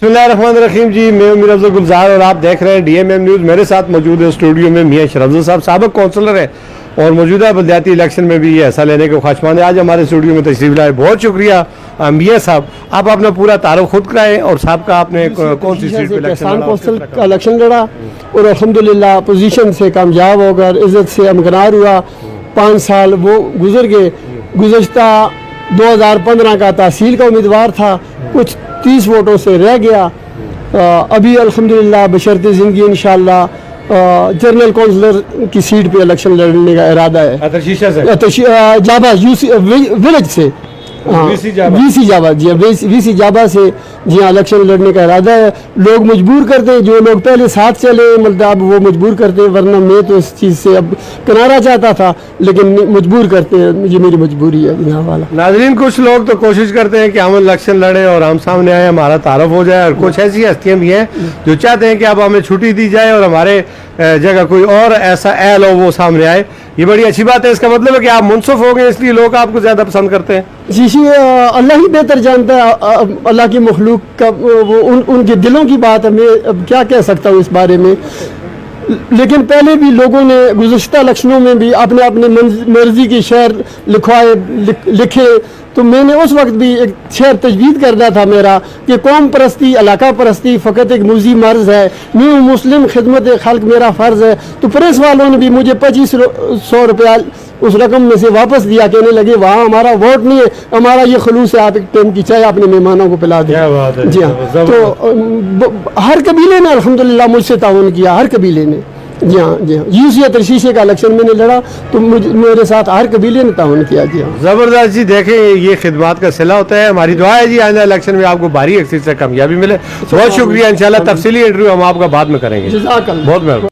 बिस्मिल्लाहिर्रहमानिर्रहीम जी, मैं उमर अफजल गुलजार और आप देख रहे हैं DMM न्यूज़। मेरे साथ मौजूद है स्टूडियो में मियां शरफजल साहब, साबिक काउंसलर है और मौजूदा बलदियाती इलेक्शन में भी ये हिस्सा लेने के ख्वाहिशमंद है। आज हमारे स्टूडियो में तशरीफ लाए, बहुत शुक्रिया मियां साहब। आप अपना पूरा तारुफ खुद कराएं और साहब का आपने कौन सी सीट पे इलेक्शन काउंसिल का इलेक्शन लड़ा और अल्हम्दुलिल्लाह पोजीशन से कामयाब होकर इज़्ज़त से हमकनार हुआ। 5 साल वो गुजर गए। गुज़श्ता 2015 का तहसील का उम्मीदवार था, कुछ 30 वोटों से रह गया। अभी अल्हम्दुलिल्लाह बशर्ते ज़िंदगी इंशाअल्लाह जनरल काउंसलर की सीट पे इलेक्शन लड़ने का इरादा है। जाबा यूसी विलेज से, वीसी जाबा जी, वीसी जाबा से जी हाँ इलेक्शन लड़ने का इरादा है। लोग मजबूर करते हैं, जो लोग पहले साथ चले मतलब अब वो मजबूर करते हैं, वरना मैं तो इस चीज़ से अब किनारा चाहता था, लेकिन मजबूर करते हैं, ये मेरी मजबूरी है यहाँ वाला। नाज़रीन, कुछ लोग तो कोशिश करते हैं कि हम इलेक्शन लड़े और हम सामने आए, हमारा तारुफ हो जाए, और कुछ ऐसी हस्तियाँ भी हैं जो चाहते हैं कि अब हमें छुट्टी दी जाए और हमारे जगह कोई और ऐसा एल हो वो सामने आए। ये बड़ी अच्छी बात है। इसका मतलब है कि आप मुनसफ हो गए, इसलिए लोग आपको ज़्यादा पसंद करते हैं। जी अल्लाह ही बेहतर जानता है, अल्लाह की मखलूक का वो उनके दिलों की बात है। मैं अब क्या कह सकता हूँ इस बारे में। लेकिन पहले भी लोगों ने गुज़श्ता इलेक्शनों में भी अपने अपने मर्जी के शहर लिखे, तो मैंने उस वक्त भी एक शहर तजवीज़ करना था मेरा कि कौम परस्ती, इलाका परस्ती फ़कत एक मुजी मर्ज़ है, मैं हूँ मुस्लिम, खिदमत खल्क मेरा फ़र्ज़ है। तो प्रेस वालों ने भी मुझे 2500 रुपया उस रकम में से वापस दिया, कहने लगे वहाँ हमारा वोट नहीं है, हमारा ये खलूस है, आप एक टाइम की चाय अपने मेहमानों को पिला दें। जी हाँ, तो हर कबीले ने अल्हम्दुलिल्लाह मुझसे ताउन किया, हर कबीले ने। जी हाँ यूसी तर्शीशे का इलेक्शन मैंने लड़ा तो मेरे साथ हर कबीले ने ताउन किया। जी हाँ, ज़बरदस्त जी। देखें, ये खिदमत का सिला होता है। हमारी दुआ है जी आइंदा इलेक्शन में आपको भारी अक्सर से कामयाबी मिले। बहुत शुक्रिया। इंशाल्लाह तफसीली इंटरव्यू हम आपका बाद में करेंगे। जज़ाकल्लाह। बहुत मेहरबानी।